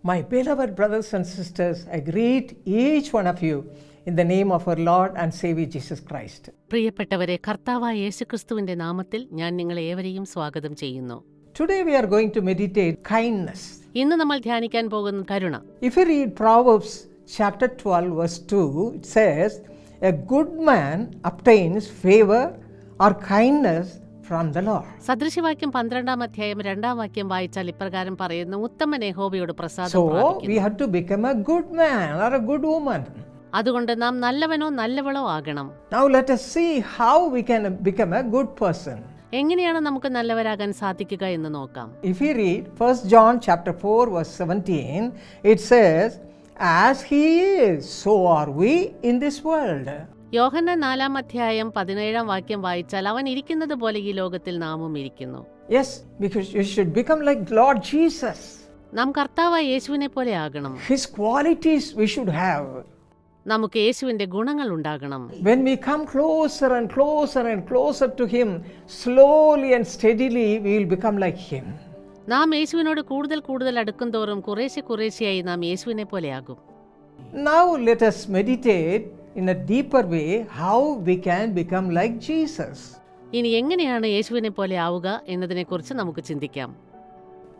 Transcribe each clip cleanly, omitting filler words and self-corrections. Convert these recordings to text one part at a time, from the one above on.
My beloved brothers and sisters, I greet each one of you in the name of our Lord and Savior Jesus Christ. പ്രിയപ്പെട്ടവരെ, കർത്താവായ യേശുക്രിസ്തുവിന്റെ നാമത്തിൽ ഞാൻ നിങ്ങളെ ഏവരെയും സ്വാഗതം ചെയ്യുന്നു. Today we are going to meditate kindness. ഇന്ന് നമ്മൾ ധ്യാനിക്കാൻ പോകുന്ന കരുണ. If you read Proverbs chapter 12 verse 2, it says, a good man obtains favor or kindness from the Lord. സദൃശവാക്യം 12-ാം അധ്യായം 2-ാം വാക്യം വായിച്ചാൽ ഇപ്രകാരം പറയുന്നു, ഉത്തമൻ യഹോവയോട് പ്രസാദം So പ്രാപിക്കുന്നു. we have to become a good man or a good woman. അതുകൊണ്ട് നാം നല്ലവനോ നല്ലവളോ ആകണം. Now let us see how we can become a good person. എങ്ങനെയാണ് നമുക്ക് നല്ലവരാകാൻ സാധിക്കുക എന്ന് നോക്കാം. If you read 1 John chapter 4 verse 17, it says, as he is, so are we in this world. യോഹന്നാൻ 4-ാം അധ്യായം 17-ാം വാക്യം വായിച്ചാൽ അവൻ ഇരിക്കുന്നത് പോലെ ഈ ലോകത്തിൽ നാമും ഇരിക്കുന്നു. Yes, because you should become like Lord Jesus. നാം കർത്താവായ യേശുവിനെ പോലെ ആകണം. His qualities we should have. നമുക്ക് യേശുവിന്റെ ഗുണങ്ങൾ ഉണ്ടാകണം. When we come closer and closer and closer to him, slowly and steadily we will become like him. നാം യേശുവിനോട് കൂടുതൽ കൂടുതൽ അടുക്കുന്തോറും കുറേശ്ശെയായി നാം യേശുവിനെ പോലെയാകും. Now let us meditate in a deeper way how we can become like Jesus. ഇനി എങ്ങനെയാണ് യേശുവിനെ പോലെ ആവുക എന്നതിനെക്കുറിച്ച് നമുക്ക് ചിന്തിക്കാം.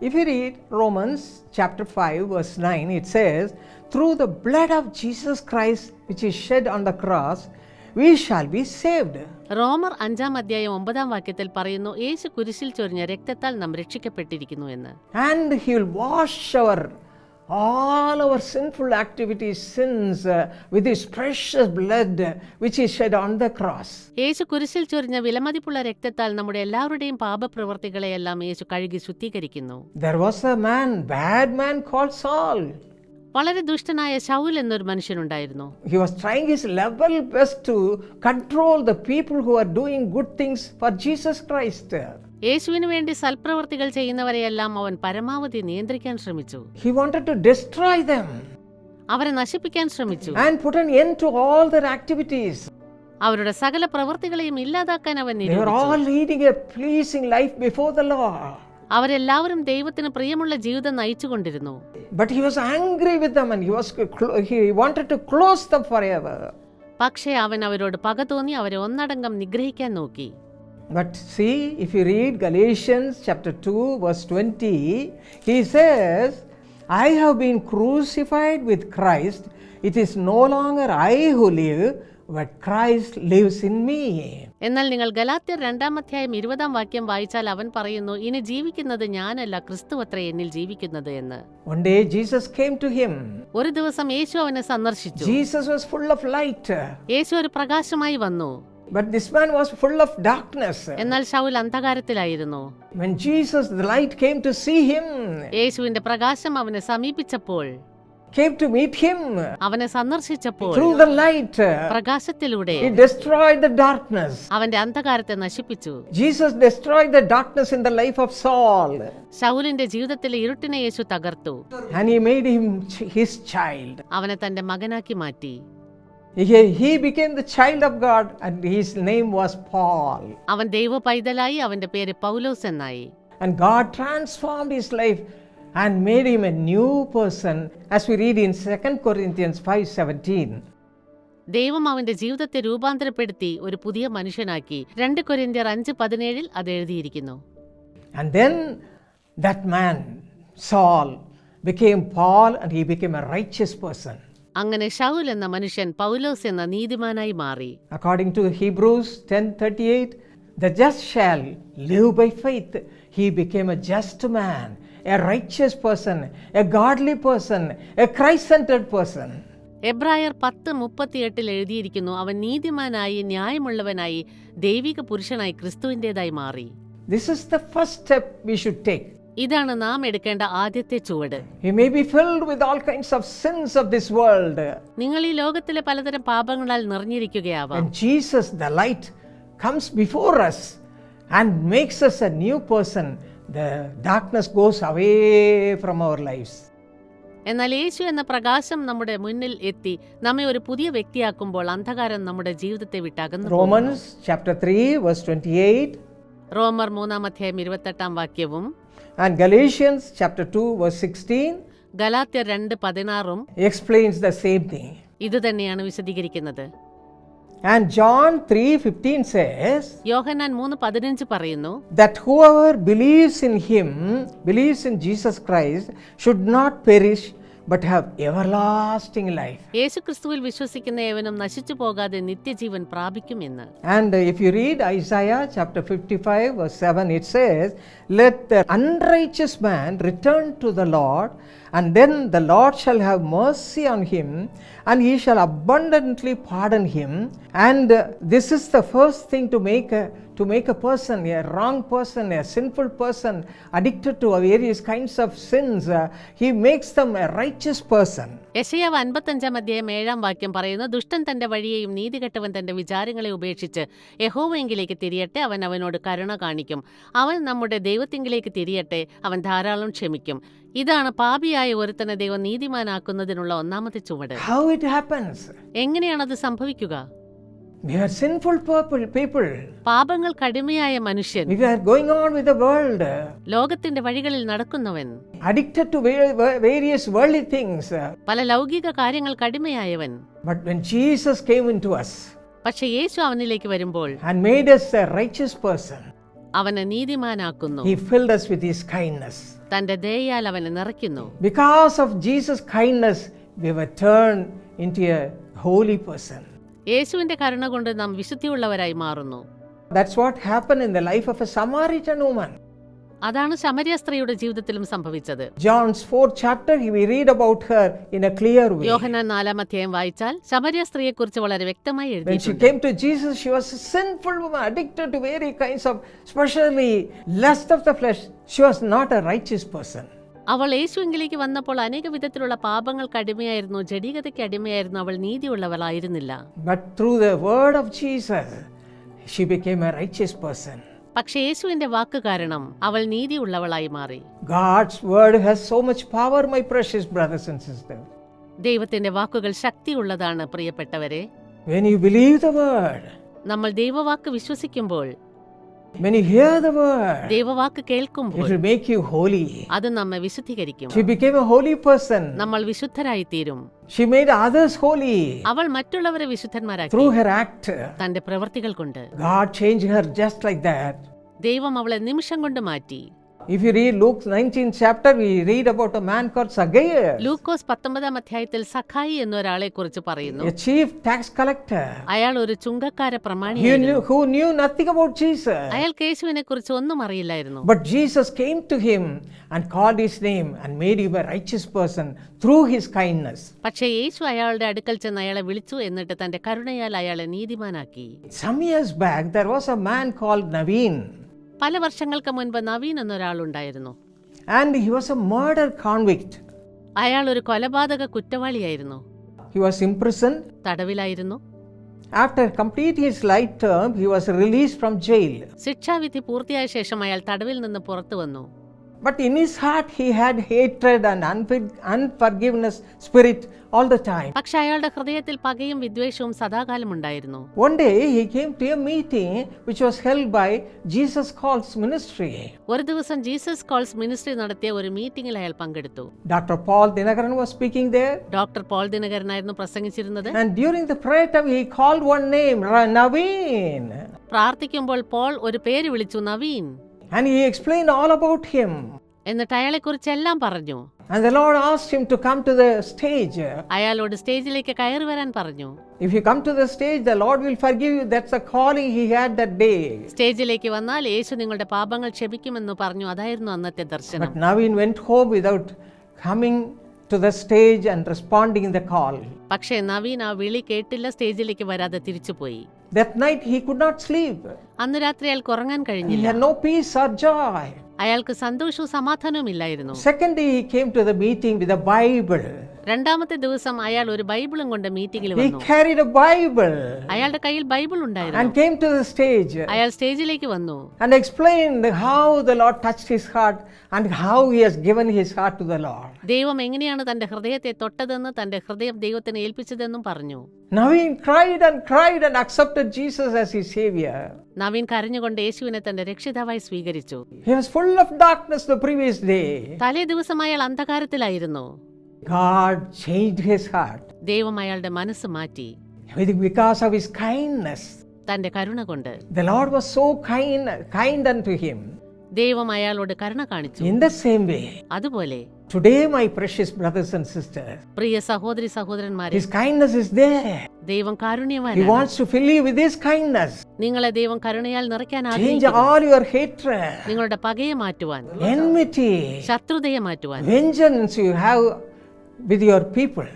If you read Romans chapter 5 verse 9, it says, through the blood of Jesus Christ which is shed on the cross, we shall be saved. റോമർ 5-ാം അധ്യായം 9-ാം വാക്യത്തിൽ പറയുന്നു, യേശു കുരിശിൽ ചൊരിഞ്ഞ രക്തത്താൽ നാം രക്ഷിക്കപ്പെട്ടിരിക്കുന്നു എന്ന്. And he will wash all our sinful activities, sins with his precious blood which is shed on the cross. യേശു കുരിശിൽ ചൊരിഞ്ഞ വിലമതിപ്പുള്ള രക്തത്താൽ നമ്മുടെ എല്ലാവരുടെയും പാപപ്രവൃത്തികളെയെല്ലാം യേശു കഴുകി ശുദ്ധീകരിക്കുന്നു. There was a bad man called Saul. വളരെ ദുഷ്ടനായ ശൗൽ എന്നൊരു മനുഷ്യനുണ്ടായിരുന്നു. He was trying his level best to control the people who are doing good things for Jesus Christ. യേശുവിനു വേണ്ടി സൽപ്രവൃത്തികൾ ചെയ്യുന്നവരെയെല്ലാം അവൻ പരമാവധി നിയന്ത്രിക്കാൻ ശ്രമിച്ചു. He wanted to destroy them. അവരെ നശിപ്പിക്കാൻ ശ്രമിച്ചു. And put an end to all their activities. അവരുടെ സകല പ്രവൃത്തികളെയും ഇല്ലാതാക്കാൻ അവൻ They were all നിരൂപിച്ചു. leading a pleasing life before the Lord. അവരെല്ലാവരും ദൈവത്തിന് പ്രിയമുള്ള ജീവിതം നയിച്ചുകൊണ്ടിരുന്നു. But he was angry with them and he wanted to close them forever. പക്ഷേ അവൻ അവരോട് പക തോന്നി അവരെ ഒന്നടങ്കം നിഗ്രഹിക്കാൻ നോക്കി. But see, if you read Galatians chapter 2 verse 20, he says, I have been crucified with Christ. It is no longer I who live, but Christ lives in me. എന്നാൽ നിങ്ങൾ ഗലാത്യർ 2-ാം അധ്യായം 20-ാം വാക്യം വായിച്ചാൽ അവൻ പറയുന്നു, ഇനി ജീവിക്കുന്നത് ഞാനല്ല, ക്രിസ്തുവത്രേ എന്നിൽ ജീവിക്കുന്നത് എന്ന്. One day Jesus came to him. ഒരു ദിവസം യേശു അവനെ സന്ദർശിച്ചു. Jesus was full of light. യേശു ഒരു പ്രകാശമായി വന്നു. But this man was full of darkness. എന്നാൽ Saul അന്ധകാരത്തിലായിരുന്നു. When Jesus, the light, came to see him, യേശുവിന്റെ പ്രകാശം അവനെ സമീപിച്ചപ്പോൾ, came to meet him, അവനെ സന്ദർശിച്ചപ്പോൾ, through the light, പ്രകാശത്തിലൂടെ he destroyed the darkness. അവന്റെ അന്ധകാരത്തെ നശിപ്പിച്ചു. Jesus destroyed the darkness in the life of Saul. ശൗലിന്റെ ജീവിതത്തിലെ ഇരുട്ടിനെ യേശു തകർത്തു. And he made him his child. അവനെ തന്റെ മകനാക്കി മാറ്റി. He became the child of God and his name was Paul. അവൻ ദൈവ പൈതലായി, അവന്റെ പേര് പൗലോസ് എന്നായി. And God transformed his life and made him a new person, as we read in 2 Corinthians 5:17. ദൈവം അവന്റെ ജീവിതത്തെ രൂപാന്തരപ്പെടുത്തി ഒരു പുതിയ മനുഷ്യനാക്കി. 2 കൊരിന്ത്യർ 5:17 അത് എഴുതിയിരിക്കുന്നു. And then that man, Saul, became Paul and he became a righteous person. അങ്ങനെ ശൗൽ എന്ന മനുഷ്യൻ പൗലോസ് എന്ന നീതിമാനായി മാറി. According to Hebrews 10:38, the just shall live by faith. He became a just man, a righteous person, a godly person, a Christ-centered person. എബ്രായർ 10:38 എഴുതിയിരിക്കുന്നു, അവൻ നീതിമാനായി, ന്യായമുള്ളവനായി, ദൈവിക പുരുഷനായി, ക്രിസ്തുവിൻ്റെതായി മാറി. This is the first step we should take. ഇതാണ് നാം എടുക്കേണ്ട ആദ്യത്തെ ചുവട്. He may be filled with all kinds of sins of this world. നിങ്ങൾ ഈ ലോകത്തിലെ പലതരം പാപങ്ങളാൽ നിറഞ്ഞിരിക്കുകയാവാം. And Jesus, the light, comes before us and makes us a new person. The darkness goes away from our lives. എന്നാൽ യേശു എന്ന പ്രകാശം നമ്മുടെ മുന്നിൽ എത്തി നമ്മെ ഒരു പുതിയ വ്യക്തിയാക്കുമ്പോൾ അന്ധകാരം നമ്മുടെ ജീവിതത്തെ വിട്ടകന്നു. Romans chapter 3 verse 28. റോമർ 3-ാം അധ്യായം 28-ാം വാക്യവും And Galatians chapter 2 verse 16. ഗലാത്യർ 2:16 explains the same thing. ഇത് തന്നെയാണ് വിശദീകരിക്കുന്നത്. And John 3:15 says യോഹന്നാൻ 3:15 പറയുന്നു, that whoever believes in Jesus Christ should not perish but have everlasting life. യേശുക്രിസ്തുവിൽ വിശ്വസിക്കുന്ന ഏവനും നശിച്ചു പോകാതെ നിത്യജീവൻ പ്രാപിക്കുമെന്ന്. And if you read Isaiah chapter 55 verse 7, it says, let the unrighteous man return to the Lord, and then the Lord shall have mercy on him, and he shall abundantly pardon him. And this is the first thing to make a person, a wrong person, a sinful person, addicted to various kinds of sins, he makes them a righteous person. യെശയ്യാവ് 55:7 പറയുന്നു, ദുഷ്ടൻ തന്റെ വഴിയെയും നീതികെട്ടവൻ തന്റെ വിചാരങ്ങളെ ഉപേക്ഷിച്ച് യഹോവയെങ്കിലേക്ക് തിരിയട്ടെ, അവൻ അവനോട് കരുണ കാണിക്കും. അവൻ നമ്മുടെ ദൈവത്തിങ്കിലേക്ക് തിരിയട്ടെ, അവൻ ധാരാളം ക്ഷമിക്കും. ഇതാണ് പാപിയായ ഒരുത്തനെ ദൈവം നീതിമാനാക്കുന്നതിനുള്ള ഒന്നാമത്തെ ചുവട്. How it happens? എങ്ങനെയാണത് സംഭവിക്കുക? We are sinful people. പാപങ്ങൾ കടിമയായ മനുഷ്യൻ, We are going on with the world, ലോകത്തിന്റെ വഴികളിൽ നടക്കുന്നവൻ, addicted to various worldly things. പല ലൗകിക കാര്യങ്ങൾ കടിമയായവൻ. But when Jesus came into us പക്ഷെ യേശു അവനിലേക്ക് വരുമ്പോൾ and made us a righteous person, അവനെ നീതിമാനാക്കുന്നു. he filled us with his kindness. തന്റെ ദയയാൽ അവനെ നിറയ്ക്കുന്നു. Because of Jesus' kindness, we were turned into a holy person. യേശുവിന്റെ കരുണ കൊണ്ട് നാം വിശുദ്ധിയുള്ളവരായി മാറുന്നു. That's what happened in the life of a Samaritan woman. അതാണ് ശമര്യ സ്ത്രീയുടെ ജീവിതത്തിലും സംഭവിച്ചത്. John's 4th chapter, we read about her in a clear way. യോഹന്നാൻ 4-ാം വായിച്ചാൽ ശമര്യ സ്ത്രീയെക്കുറിച്ച് വളരെ വ്യക്തമായി When she എഴുതിയിട്ടുണ്ട്. came to Jesus, she was a sinful woman, addicted to various kinds of, especially lust of the flesh. She was not a righteous person. അവൾ യേശുവിലേക്ക് വന്നപ്പോൾ അനേക വിധത്തിലുള്ള പാപങ്ങൾക്ക് അടിമയായിരുന്നു, ജഡീകതയ്ക്ക് അടിമയായിരുന്നു. അവൾ നീതിയുള്ളവളായിരുന്നില്ല. But through the word of Jesus, she became a righteous person. പക്ഷേ യേശുവിന്റെ വാക്ക് കാരണം അവൾ നീതിയുള്ളവളായി മാറി. God's word has so much power, my precious brothers and sisters. ദൈവത്തിന്റെ വാക്കുകൾ ശക്തിയുള്ളതാണ് പ്രിയപ്പെട്ടവരെ. When you believe the word, നമ്മൾ ദൈവവാക്ക് വിശ്വസിക്കുമ്പോൾ, when you hear the word, ദൈവവാക്ക് it കേൾക്കുമ്പോൾ will make you holy. അത് നമ്മെ വിശുദ്ധീകരിക്കും. She became a holy person. നമ്മൾ വിശുദ്ധരായി തീരും. She made others holy അവൾ മറ്റുള്ളവരെ വിശുദ്ധന്മാരാക്കി. through her act. തന്റെ പ്രവൃത്തികൾ കൊണ്ട് God changed her just like that. ദൈവം അവളെ നിമിഷം കൊണ്ട് മാറ്റി. If you read Luke 19th chapter, we read about a man called Zacchaeus, ലൂക്കോസ് 19-ാം സഖായി എന്നൊരാളെ കുറിച്ച് പറയുന്നു. a chief tax collector. അയാൾ ഒരു ചുങ്കക്കാര പ്രമാണിയായിരുന്നു. Who knew nothing about Jesus. അയാൾക്ക് യേശുവിനെ കുറിച്ച് ഒന്നും അറിയില്ലായിരുന്നു. But Jesus came to him and called his name and made him a righteous person through his kindness. പക്ഷേ യേശു അയാളുടെ അടുക്കൽ ചെന്ന് അയാളെ വിളിച്ചു, എന്നിട്ട് തന്റെ കരുണയാൽ അയാളെ നീതിമാനാക്കി. Some years back, there was a man called Naveen, പല വർഷങ്ങൾക്ക് മുൻപ് Naveen എന്നൊരാളുണ്ടായിരുന്നു. and he was a murder convict. അയാൾ ഒരു കൊലപാതക കുറ്റവാളിയായിരുന്നു. He was imprisoned. തടവിലായിരുന്നു. After complete his life term, he was released from jail. ശിക്ഷാവിധി പൂർത്തിയായ ശേഷം അയാൾ തടവിൽ നിന്ന് പുറത്തു വന്നു. But in his heart, he had hatred and unforgiveness spirit all the time. പക്ഷെ അയാളുടെ ഹൃദയത്തിൽ പകയും വിദ്വേഷവും സദാകാലം ഉണ്ടായിരുന്നു. One day, he came to a meeting which was held by Jesus Calls Ministry. ഒരു ദിവസം ജീസസ് കോൾസ് മിനിസ്ട്രി നടത്തിയ ഒരു മീറ്റിംഗിൽ അയാൾ പങ്കെടുത്തു. Dr. Paul Dinakaran was speaking there. Doctor Paul ദിനകരനായിരുന്നു പ്രസംഗിച്ചിരുന്നത്. And during the prayer time, he called one name, Naveen. പ്രാർത്ഥിക്കുമ്പോൾ പോൾ ഒരു പേര് വിളിച്ചു, Naveen. And he explained all about him. എന്നിട്ട് അയാളെ കുറിച്ചെല്ലാം പറഞ്ഞു. And the Lord asked him to come to the stage. അയാളോട് സ്റ്റേജിലേക്ക് കയറി വരാൻ പറഞ്ഞു. If you come to the stage, the Lord will forgive you. That's the calling he had that day. സ്റ്റേജിലേക്ക് വന്നാൽ യേശു നിങ്ങളുടെ പാപങ്ങൾ ക്ഷമിക്കുമെന്ന് പറഞ്ഞു. അതായിരുന്നു അന്നത്തെ ദർശനം. But Naveen went home without coming to the stage and responding the call. പക്ഷേ നവീൻ ആ വിളി കേട്ടില്ല, സ്റ്റേജിലേക്ക് വരാതെ തിരിച്ചുപോയി. That night he could not sleep. അന്ന് രാത്രി അയാൾക്ക് ഉറങ്ങാൻ He കഴിഞ്ഞില്ല. had no peace or joy. അയാൾക്ക് സന്തോഷവും സമാധാനവും ഇല്ലായിരുന്നു. Second day he came to the meeting with a Bible. രണ്ടാമത്തെ ദിവസം അയാൾ ഒരു ബൈബിളും കൊണ്ട് മീറ്റിംഗിൽ He വന്നു. carried a Bible അയാളുടെ കയ്യിൽ ബൈബിൾ ഉണ്ടായിരുന്നു. and came to the stage അയാൾ സ്റ്റേജിലേക്ക് വന്നു. and explained how the Lord touched his heart and how he has given his heart to the Lord. ദൈവം എങ്ങനെയാണ് തന്റെ ഹൃദയത്തെ തൊട്ടതെന്ന്, തന്റെ ഹൃദയം ദൈവത്തിന് ഏൽപ്പിച്ചതെന്നും പറഞ്ഞു. Naveen cried and accepted Jesus as his savior. Naveen കരഞ്ഞുകൊണ്ട് യേശുവിനെ തന്റെ രക്ഷിതാവായി സ്വീകരിച്ചു. He was full of darkness the previous day. തലേ ദിവസം അയാൾ അന്ധകാരത്തിലായിരുന്നു. God changed his heart ദൈവം അയാളുടെ മനസ്സ് മാറ്റി because of his kindness. തന്റെ കരുണ കൊണ്ട്. The Lord was so kind unto him. ദൈവം അയാളോട് കരുണ കാണിച്ചു. In the same way, അതുപോലെ today, my precious brothers and sisters, പ്രിയ സഹോദരി സഹോദരന്മാരെ, his kindness is there. ദൈവം He കാരുണ്യവാനാണ്. wants to fill you with his kindness. നിങ്ങളെ ദൈവം കരുണയാൽ നിറയ്ക്കാൻ Change ആഗ്രഹിക്കുന്നു. all your hatred, നിങ്ങളുടെ പകയെ മാറ്റുവാൻ, enmity, ശത്രുതയെ മാറ്റുവാൻ, vengeance you have with your people.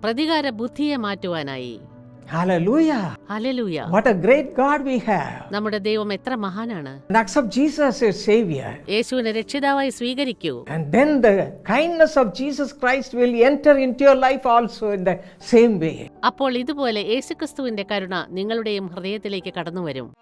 പ്രതികാര ബുദ്ധിയെ മാറ്റുവാനായി. Hallelujah. Hallelujah. What a great God we have. നമ്മുടെ ദൈവം എത്ര മഹാനാണ്. And accept Jesus as Savior. യേശുവിനെ രക്ഷിതാവായി സ്വീകരിക്കൂ. And then the kindness of Jesus Christ will enter into your life also in the same way. അപ്പോൾ ഇതുപോലെ യേശുക്രിസ്തുവിന്റെ കരുണ നിങ്ങളുടെയും ഹൃദയത്തിലേക്ക് കടന്നു വരും.